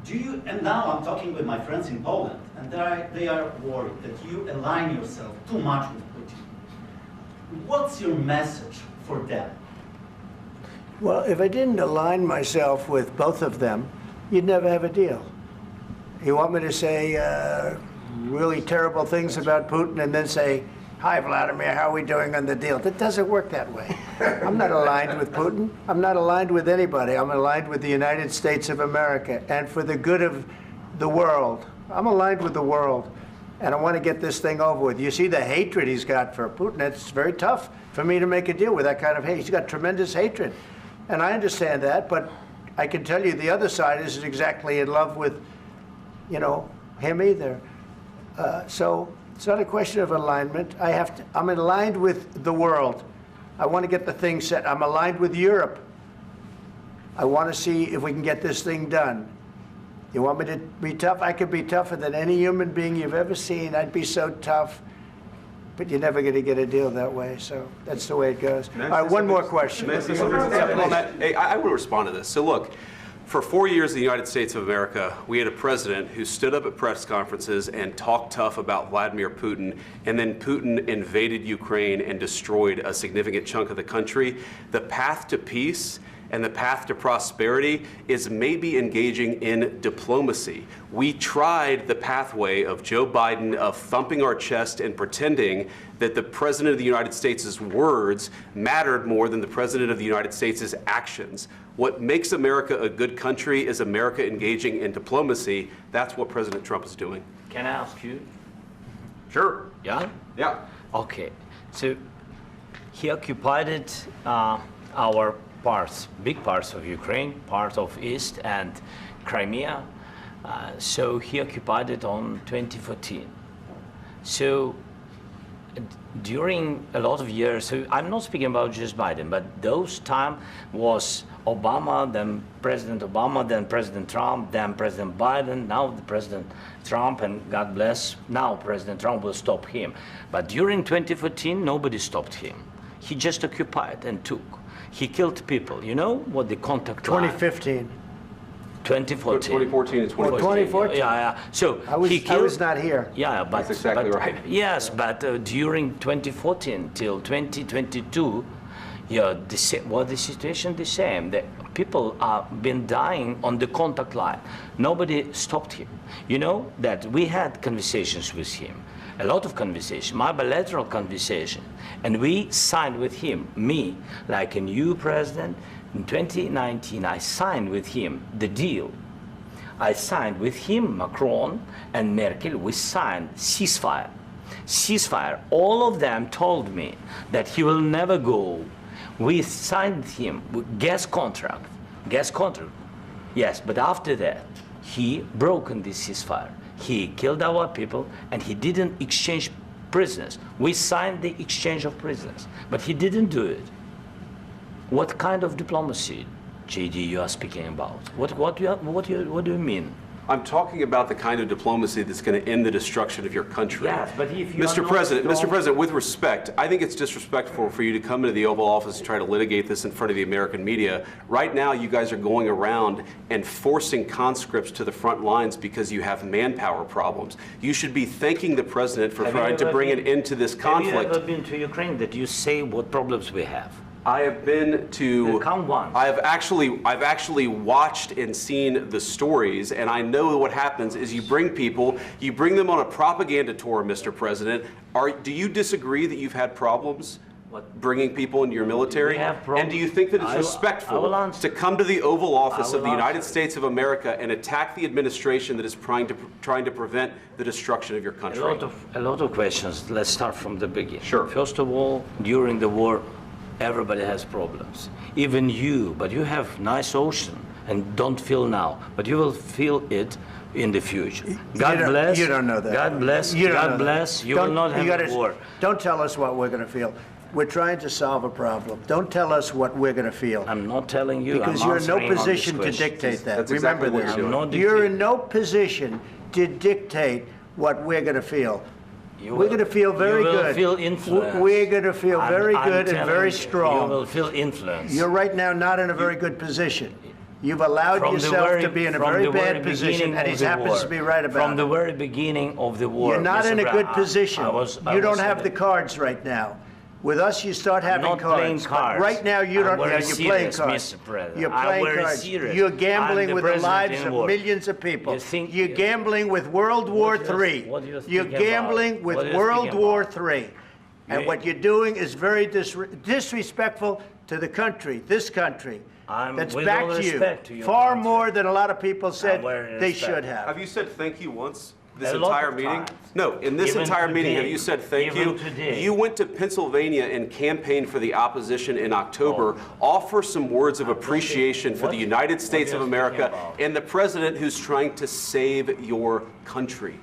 And now I'm talking with my friends in Poland, and they are worried that you align yourself too much with Putin. What's your message for them? Well, if I didn't align myself with both of them, you'd never have a deal. You want me to say really terrible things about Putin and then say, "Hi, Vladimir, how are we doing on the deal?" That doesn't work that way. I'm not aligned with Putin. I'm not aligned with anybody. I'm aligned with the United States of America and for the good of the world. I'm aligned with the world, and I want to get this thing over with. You see the hatred he's got for Putin. It's very tough for me to make a deal with that kind of hate. He's got tremendous hatred, and I understand that, but I can tell you the other side isn't exactly in love with, him either. So it's not a question of alignment. I'm aligned with the world. I want to get the thing set. I'm aligned with Europe. I want to see if we can get this thing done. You want me to be tough? I could be tougher than any human being you've ever seen. I'd be so tough. But you're never going to get a deal that way. So that's the way it goes. All right, one more question. I want to respond to this. So look, for 4 years in the United States of America, we had a president who stood up at press conferences and talked tough about Vladimir Putin, and then Putin invaded Ukraine and destroyed a significant chunk of the country. The path to peace and the path to prosperity is maybe engaging in diplomacy. We tried the pathway of Joe Biden of thumping our chest and pretending that the President of the United States' words mattered more than the President of the United States' actions. What makes America a good country is America engaging in diplomacy. That's what President Trump is doing. Can I ask you? Sure. Yeah? Yeah. Okay. So he occupied our parts, big parts of Ukraine, part of East and Crimea. So he occupied it on 2014. So during a lot of years, so I'm not speaking about just Biden, but those time was Obama, then President Obama, then President Trump, then President Biden, now the President Trump, and God bless, now President Trump will stop him. But during 2014, nobody stopped him. He just occupied and took. He killed people. You know what the contact 2015. 2014. 2014 and 2014. 2014. Yeah. So I was not here. Yeah, but that's exactly right. Yes, but during 2014 till 2022, the situation the same. The people have been dying on the contact line. Nobody stopped him. You know that we had conversations with him, a lot of conversation, my bilateral conversation, and we signed with him, me, like a new president. In 2019, I signed with him the deal. I signed with him, Macron and Merkel, we signed ceasefire. Ceasefire. All of them told me that he will never go. We signed him with gas contract. Yes, but after that, he broken this ceasefire. He killed our people and he didn't exchange prisoners. We signed the exchange of prisoners, but he didn't do it. What kind of diplomacy, JD, you are speaking about? What do you mean? I'm talking about the kind of diplomacy that's going to end the destruction of your country. Yes, but if you Mr. President, with respect, I think it's disrespectful for you to come into the Oval Office and try to litigate this in front of the American media. Right now, you guys are going around and forcing conscripts to the front lines because you have manpower problems. You should be thanking the President for trying to bring an end to this conflict. Have you ever been to Ukraine that you say what problems we have? I have been to. Count one. I've actually watched and seen the stories, and I know what happens is you bring people, you bring them on a propaganda tour, Mr. President. Do you disagree that you've had problems bringing people into your military? And do you think that it's respectful to come to the Oval Office of the United States of America and attack the administration that is trying to prevent the destruction of your country? A lot of questions. Let's start from the beginning. Sure. First of all, during the war, everybody has problems, even you, but you have nice ocean and don't feel now, but you will feel it in the future. God bless. You don't know that. God bless. God bless. You will not have a war. Don't tell us what we're going to feel. We're trying to solve a problem. Don't tell us what we're going to feel. I'm not telling you. Because you're in no position to dictate that. That's Remember exactly this. You're in no position to dictate what we're going to feel. We're going to feel very good. You will feel influence. We're going to feel very good and very strong. You will feel influence. You're right now not in a very good position. You've allowed From the yourself very- to be in a from very the very bad position, beginning and he of the happens war. to be right about From the it. very beginning of the war. You're not Mr. in a Brown, good position. I You don't was have in the cards right now. With us, you start having not playing cards. But cards. right now, you I'm don't. very You're playing serious, cards. Mr. President. You're I'm playing very cards. serious. You're I'm gambling the with the president lives in of war. millions of people. You think- You're gambling with World War What do you- III. what do you You're think about? gambling with What do you World think War about? III. And You- what you're doing is very disrespectful to the country, this country. That's with back all to you. respect to your Far country. more than a lot of people said very they respect. should have. Have you said thank you once this A lot entire of meeting? times. No, in this Even entire meeting, have today. you said thank Even you? today. You went to Pennsylvania and campaigned for the opposition in October. Offer some words of appreciation for the United States of are you America speaking about? and the president who's trying to save your country.